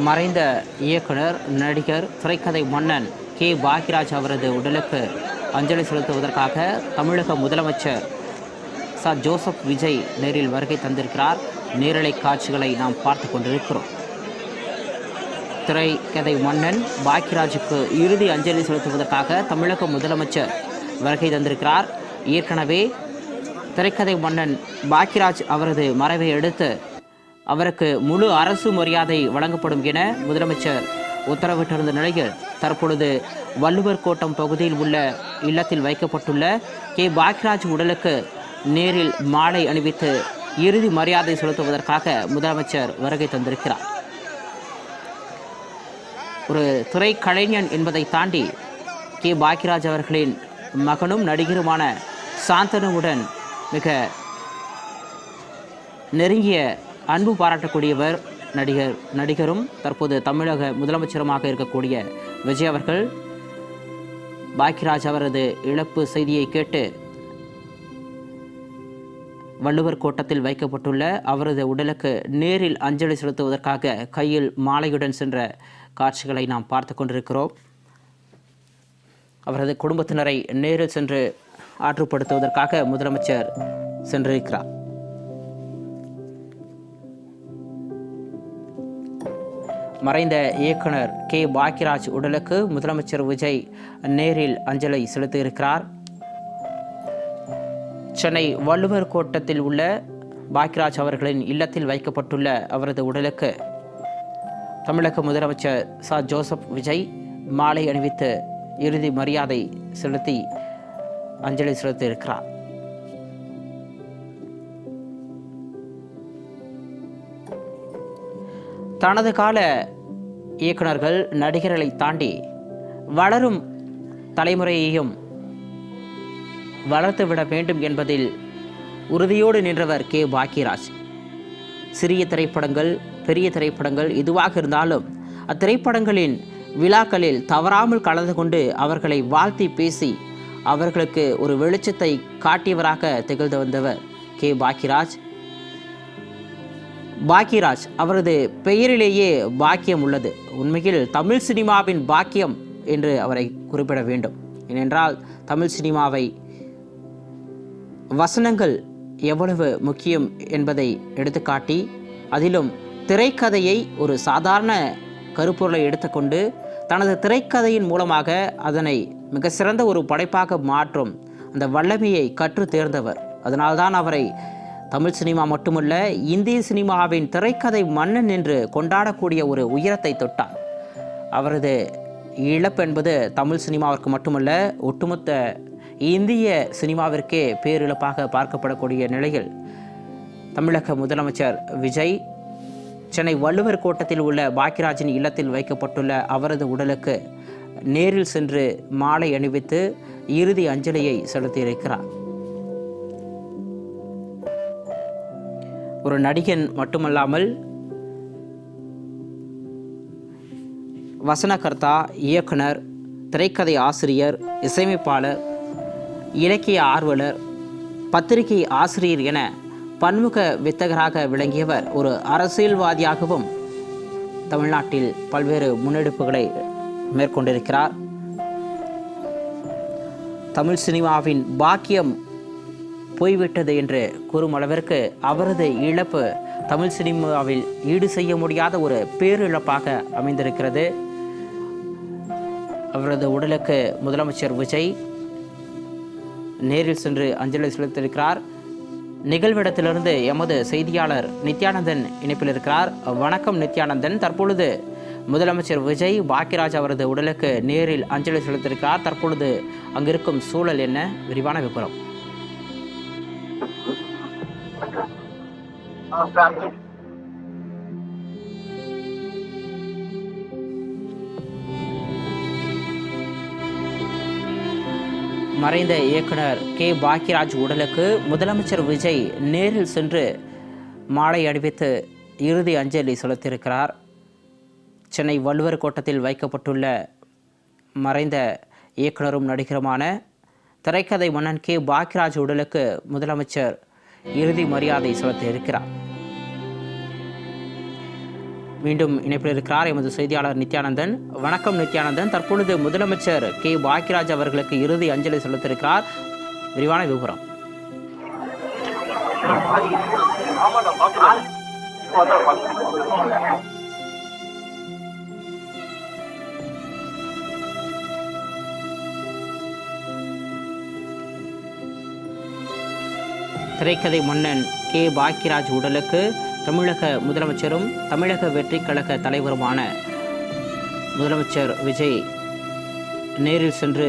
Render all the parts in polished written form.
மறைந்த இயக்குனர், நடிகர், திரைக்கதை மன்னன் கே. பாக்யராஜ் அவரது உடலுக்கு அஞ்சலி செலுத்துவதற்காக தமிழக முதலமைச்சர் ச. ஜோசப் விஜய் நேரில் வருகை தந்திருக்கிறார். நேரலை காட்சிகளை நாம் பார்த்து கொண்டிருக்கிறோம். திரைக்கதை மன்னன் பாக்யராஜுக்கு இறுதி அஞ்சலி செலுத்துவதற்காக தமிழக முதலமைச்சர் வருகை தந்திருக்கிறார். ஏற்கனவே திரைக்கதை மன்னன் பாக்யராஜ் அவரது மறைவை அடுத்து அவருக்கு முழு அரசு மரியாதை வழங்கப்படும் என முதலமைச்சர் உத்தரவிட்டிருந்த நிலையில் தற்பொழுது வள்ளுவர் கோட்டம் பகுதியில் உள்ள இல்லத்தில் வைக்கப்பட்டுள்ள கே. பாக்யராஜ் உடலுக்கு நேரில் மாலை அணிவித்து இறுதி மரியாதை செலுத்துவதற்காக முதலமைச்சர் வருகை தந்திருக்கிறார். ஒரு திரைக்கலைஞன் என்பதை தாண்டி கே. பாக்யராஜ் அவர்களின் மகனும் நடிகருமான சாந்தனுவுடன் மிக நெருங்கிய அன்பு பாராட்டக்கூடியவர் நடிகரும் தற்போது தமிழக முதலமைச்சருமாக இருக்கக்கூடிய விஜய் அவர்கள் பாக்யராஜ் அவரது இழப்பு செய்தியை கேட்டு வள்ளுவர் கோட்டத்தில் வைக்கப்பட்டுள்ள அவரது உடலுக்கு நேரில் அஞ்சலி செலுத்துவதற்காக கையில் மாலையுடன் சென்ற காட்சிகளை நாம் பார்த்து கொண்டிருக்கிறோம். அவரது குடும்பத்தினரை நேரில் சென்று ஆற்றுப்படுத்துவதற்காக முதலமைச்சர் சென்றிருக்கிறார். மறைந்த இயக்குனர் கே. பாக்யராஜ் உடலுக்கு முதலமைச்சர் விஜய் நேரில் அஞ்சலி செலுத்தியிருக்கிறார். சென்னை வள்ளுவர் கோட்டத்தில் உள்ள பாக்யராஜ் அவர்களின் இல்லத்தில் வைக்கப்பட்டுள்ள அவரது உடலுக்கு தமிழக முதலமைச்சர் ச. ஜோசப் விஜய் மாலை அணிவித்து இறுதி மரியாதை செலுத்தி அஞ்சலி செலுத்தியிருக்கிறார். தனது கால இயக்குனர்கள், நடிகர்களை தாண்டி வளரும் தலைமுறையையும் வளர்த்துவிட வேண்டும் என்பதில் உறுதியோடு நின்றவர் கே. பாக்யராஜ். சிறிய திரைப்படங்கள், பெரிய திரைப்படங்கள் எதுவாக இருந்தாலும் அத்திரைப்படங்களின் விழாக்களில் தவறாமல் கலந்து கொண்டு அவர்களை வாழ்த்தி பேசி அவர்களுக்கு ஒரு வெளிச்சத்தை காட்டியவராக திகழ்ந்து வந்தவர் கே. பாக்யராஜ் அவரது பெயரிலேயே பாக்கியம் உள்ளது. உண்மையில் தமிழ் சினிமாவின் பாக்கியம் என்று அவரை குறிப்பிட வேண்டும். ஏனென்றால் தமிழ் சினிமாவை வசனங்கள் எவ்வளவு முக்கியம் என்பதை எடுத்துக்காட்டி, அதிலும் திரைக்கதையை ஒரு சாதாரண கருப்பொருளை எடுத்துக்கொண்டு தனது திரைக்கதையின் மூலமாக அதனை மிக சிறந்த ஒரு படைப்பாக மாற்றும் அந்த வல்லமையை கற்று தேர்ந்தவர். அதனால்தான் அவரை தமிழ் சினிமா மட்டுமல்ல, இந்திய சினிமாவின் திரைக்கதை மன்னன் என்று கொண்டாடக்கூடிய ஒரு உயரத்தை தொட்டார். அவரது இழப்பு என்பது தமிழ் சினிமாவிற்கு மட்டுமல்ல, ஒட்டுமொத்த இந்திய சினிமாவிற்கே பேரிழப்பாக பார்க்கப்படக்கூடிய நிலையில் தமிழக முதலமைச்சர் விஜய் சென்னை வள்ளுவர் கோட்டத்தில் உள்ள பாக்யராஜின் இல்லத்தில் வைக்கப்பட்டுள்ள அவரது உடலுக்கு நேரில் சென்று மாலை அணிவித்து இறுதி அஞ்சலியை செலுத்தியிருக்கிறார். ஒரு நடிகன் மட்டுமல்லாமல் வசனகர்த்தா, இயக்குனர், திரைக்கதை ஆசிரியர், இசையமைப்பாளர், இலக்கிய ஆர்வலர், பத்திரிகை ஆசிரியர் என பன்முக வித்தகராக விளங்கியவர் ஒரு அரசியல்வாதியாகவும் தமிழ்நாட்டில் பல்வேறு முன்னெடுப்புகளை மேற்கொண்டிருக்கிறார். தமிழ் சினிமாவின் பாக்கியம் போய்விட்டது என்று கூறும் அளவிற்கு அவரது இழப்பு தமிழ் சினிமாவில் ஈடு செய்ய முடியாத ஒரு பேரிழப்பாக அமைந்திருக்கிறது. அவரது உடலுக்கு முதலமைச்சர் விஜய் நேரில் சென்று அஞ்சலி செலுத்தியிருக்கிறார். நிகழ்விடத்திலிருந்து எமது செய்தியாளர் நித்யானந்தன் இணைப்பில் இருக்கிறார். வணக்கம் நித்யானந்தன். தற்பொழுது முதலமைச்சர் விஜய் பாக்கியராஜ் அவரது உடலுக்கு நேரில் அஞ்சலி செலுத்தியிருக்கிறார். தற்பொழுது அங்கிருக்கும் சூழல் என்ன? விரிவான விவரம். மறைந்த இயக்குனர் கே பாக்கியராஜ் உடலுக்கு முதலமைச்சர் விஜய் நேரில் சென்று மாலை அணிவித்து இறுதி அஞ்சலி செலுத்தியிருக்கிறார். சென்னை வள்ளுவர் கோட்டத்தில் வைக்கப்பட்டுள்ள மறைந்த இயக்குனரும் நடிகருமான திரைக்கதை மன்னன் கே பாக்கியராஜ் உடலுக்கு முதலமைச்சர் இறுதி மரியாதை செலுத்தியிருக்கிறார். மீண்டும் இணைப்பில் இருக்கிறார் எமது செய்தியாளர் நித்யானந்தன். வணக்கம் நித்யானந்தன். தற்பொழுது முதலமைச்சர் கே பாக்கியராஜ் அவர்களுக்கு இறுதி அஞ்சலி செலுத்தியிருக்கிறார். விரிவான விவரம். திரைக்கதை மன்னன் கே பாக்கியராஜ் உடலுக்கு தமிழக முதலமைச்சரும் தமிழக வெற்றி கழக தலைவருமான முதலமைச்சர் விஜய் நேரில் சென்று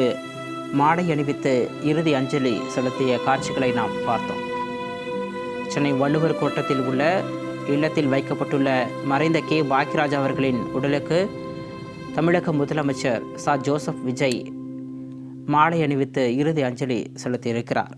மாலை அணிவித்து இறுதி அஞ்சலி செலுத்திய காட்சிகளை நாம் பார்த்தோம். சென்னை வள்ளுவர் கோட்டத்தில் உள்ள இல்லத்தில் வைக்கப்பட்டுள்ள மறைந்த கே பாக்கியராஜ் அவர்களின் உடலுக்கு தமிழக முதலமைச்சர் ஜோசப் விஜய் மாலை அணிவித்து இறுதி அஞ்சலி செலுத்தியிருக்கிறார்.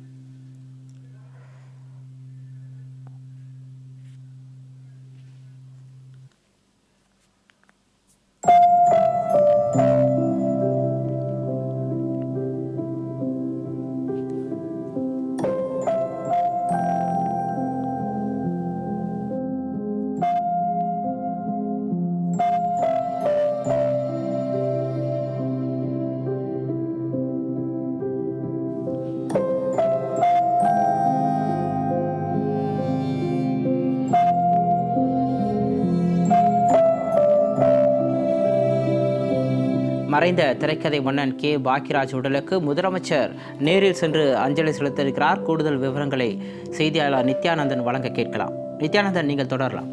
மறைந்த திரைக்கதை மன்னன் கே பாக்கியராஜ் உடலுக்கு முதலமைச்சர் நேரில் சென்று அஞ்சலி செலுத்தியிருக்கிறார். கூடுதல் விவரங்களை செய்தியாளர் நித்யானந்தன் வழங்க கேட்கலாம். நித்யானந்தன், நீங்கள் தொடரலாம்.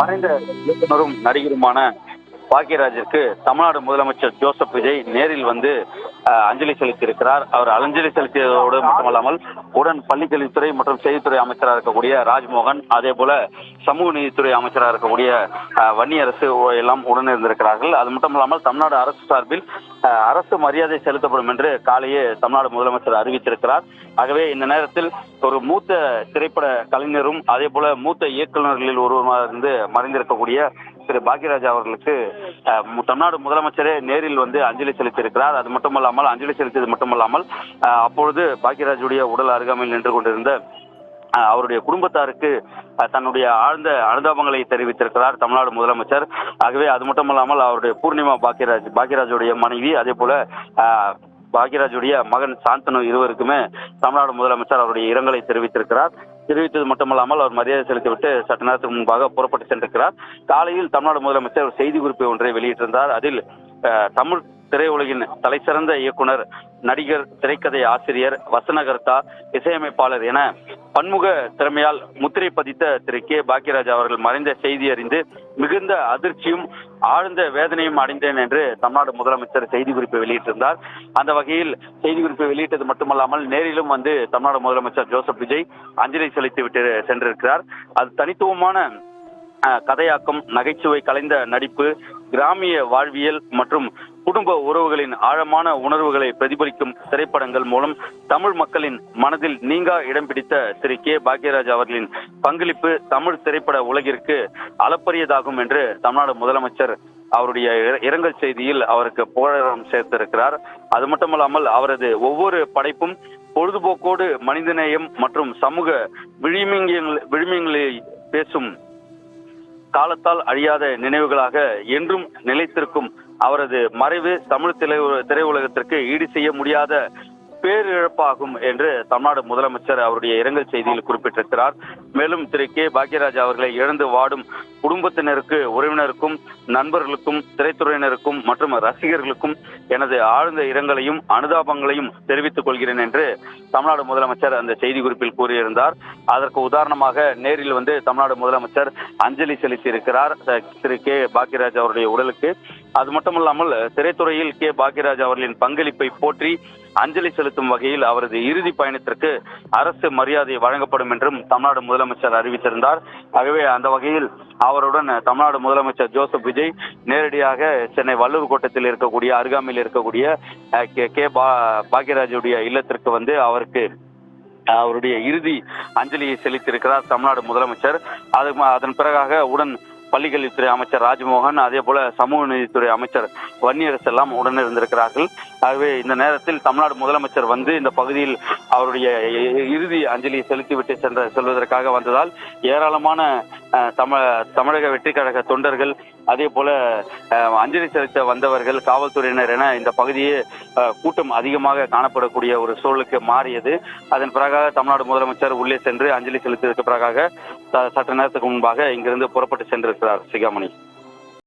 மறைந்த இயக்குனரும் நடிகருமான பாக்கியராஜிற்கு தமிழ்நாடு முதலமைச்சர் ஜோசப் விஜய் நேரில் வந்து அஞ்சலி செலுத்தியிருக்கிறார். அவர் அஞ்சலி செலுத்தியதோடு மட்டுமல்லாமல் உடன் பள்ளிக்கல்வித்துறை மற்றும் செய்தித்துறை அமைச்சராக இருக்கக்கூடிய ராஜ்மோகன், அதே போல சமூக நீதித்துறை அமைச்சராக இருக்கக்கூடிய வன்னியரசு எல்லாம் உடன் இருந்திருக்கிறார்கள். அது மட்டுமல்லாமல் தமிழ்நாடு அரசு சார்பில் அரசு மரியாதை செலுத்தப்படும் என்று காலையே தமிழ்நாடு முதலமைச்சர் அறிவித்திருக்கிறார். ஆகவே இந்த நேரத்தில் ஒரு மூத்த திரைப்பட கலைஞரும் அதே போல மூத்த இயக்குநர்களில் ஒருவராக இருந்து மறைந்திருக்கக்கூடிய திரு பாக்கியராஜ் அவர்களுக்கு தமிழ்நாடு முதலமைச்சரே நேரில் வந்து அஞ்சலி செலுத்தியிருக்கிறார். அது மட்டுமல்லாமல் அஞ்சலி செலுத்தியது மட்டுமல்லாமல் அப்பொழுது பாக்கியராஜுடைய உடல் அருகாமையில் நின்று கொண்டிருந்த அவருடைய குடும்பத்தாருக்கு தன்னுடைய ஆழ்ந்த அனுதாபங்களை தெரிவித்திருக்கிறார் தமிழ்நாடு முதலமைச்சர். ஆகவே அது மட்டுமல்லாமல் அவருடைய பூர்ணிமா பாக்கியராஜுடைய மனைவி, அதே போல பாக்கியராஜுடைய மகன் சாந்தனு இருவருக்குமே தமிழ்நாடு முதலமைச்சர் அவருடைய இரங்கலை தெரிவித்திருக்கிறார். தெரிவித்தது மட்டுமல்லாமல் அவர் மரியாதை செலுத்திவிட்டு சற்று நேரத்துக்கு முன்பாக புறப்பட்டு சென்றிருக்கிறார். காலையில் தமிழ்நாடு முதலமைச்சர் செய்தி குறிப்பை ஒன்றை வெளியிட்டிருந்தார். அதில் தமிழ் திரையுலகின் தலைசிறந்த இயக்குனர், நடிகர், திரைக்கதை ஆசிரியர், வசனகர்த்தா, இசையமைப்பாளர் என பன்முக திறமையால் முத்திரை பதித்த திரு கே பாக்கியராஜ் அவர்கள் மறைந்த செய்தி அறிந்து மிகுந்த அதிர்ச்சியும் ஆழ்ந்த வேதனையும் அடைந்தேன் என்று தமிழ்நாடு முதலமைச்சர் செய்தி குறிப்பை வெளியிட்டிருந்தார். அந்த வகையில் செய்தி குறிப்பை வெளியிட்டது மட்டுமல்லாமல் நேரிலும் வந்து தமிழ்நாடு முதலமைச்சர் ஜோசப் விஜய் அஞ்சலி செலுத்திவிட்டு சென்றிருக்கிறார். அது தனித்துவமான கதையாக்கம், நகைச்சுவை கலைந்த நடிப்பு, கிராமிய வாழ்வியல் மற்றும் குடும்ப உறவுகளின் ஆழமான உணர்வுகளை பிரதிபலிக்கும் திரைப்படங்கள் மூலம் தமிழ் மக்களின் மனதில் நீங்கா இடம் பிடித்த திரு கே பாக்கியராஜ் அவர்களின் பங்களிப்பு தமிழ் திரைப்பட உலகிற்கு அளப்பரியதாகும் என்று தமிழ்நாடு முதலமைச்சர் அவருடைய இரங்கல் செய்தியில் அவருக்கு புகழாரம் சேர்த்திருக்கிறார். அது மட்டுமல்லாமல் அவரது ஒவ்வொரு படைப்பும் பொழுதுபோக்கோடு மனிதநேயம் மற்றும் சமூக விழுமியங்களை பேசும் காலத்தால் அழியாத நினைவுகளாக என்றும் நிலைத்திருக்கும். அவரது மறைவு தமிழ் திரையுலகத்திற்கு ஈடு செய்ய முடியாத பேரிழப்பாகும் என்று தமிழ்நாடு முதலமைச்சர் அவருடைய இரங்கல் செய்தியில் குறிப்பிட்டிருக்கிறார். மேலும் திரு கே பாக்யராஜ் அவர்களை இழந்து வாடும் குடும்பத்தினருக்கு, உறவினருக்கும், நண்பர்களுக்கும், திரைத்துறையினருக்கும் மற்றும் ரசிகர்களுக்கும் எனது ஆழ்ந்த இரங்கலையும் அனுதாபங்களையும் தெரிவித்துக் கொள்கிறேன் என்று தமிழ்நாடு முதலமைச்சர் அந்த செய்தி குறிப்பில் கூறியிருந்தார். அதற்கு உதாரணமாக நேரில் வந்து தமிழ்நாடு முதலமைச்சர் அஞ்சலி செலுத்தி இருக்கிறார் திரு கே பாக்யராஜ் அவருடைய உடலுக்கு. அது மட்டுமல்லாமல் திரைத்துறையில் கே பாக்யராஜ் அவர்களின் பங்களிப்பை போற்றி அஞ்சலி செலுத்தும் வகையில் அவரது இறுதி பயணத்திற்கு அரசு மரியாதை வழங்கப்படும் என்றும் தமிழ்நாடு முதலமைச்சர் அறிவித்திருந்தார். ஆகவே அந்த வகையில் அவருடன் தமிழ்நாடு முதலமைச்சர் ஜோசப் விஜய் நேரடியாக சென்னை வள்ளுவர் கோட்டத்தில் இருக்கக்கூடிய அருகாமையில் இருக்கக்கூடிய கே பாக்யராஜுடைய இல்லத்திற்கு வந்து அவருடைய இறுதி அஞ்சலியை செலுத்தியிருக்கிறார் தமிழ்நாடு முதலமைச்சர். அதன் பிறகாக உடன் பள்ளிக்கல்வித்துறை அமைச்சர் ராஜ்மோகன், அதே போல சமூக நீதித்துறை அமைச்சர் வன்னியரசு எல்லாம் உடனே இருந்திருக்கிறார்கள். ஆகவே இந்த நேரத்தில் தமிழ்நாடு முதலமைச்சர் வந்து இந்த பகுதியில் அவருடைய இறுதி அஞ்சலியை செலுத்திவிட்டு செல்வதற்காக வந்ததால் ஏராளமான தமிழக வெற்றி கழக தொண்டர்கள், அதே போல அஞ்சலி செலுத்த வந்தவர்கள், காவல்துறையினர் என இந்த பகுதியே கூட்டம் அதிகமாக காணப்படக்கூடிய ஒரு சூழலுக்கு மாறியது. அதன் பிறகாக தமிழ்நாடு முதலமைச்சர் உள்ளே சென்று அஞ்சலி செலுத்தியதற்கு பிறகாக சற்று நேரத்துக்கு முன்பாக இங்கிருந்து புறப்பட்டு சென்றிருக்கிறார் சிகாமணி.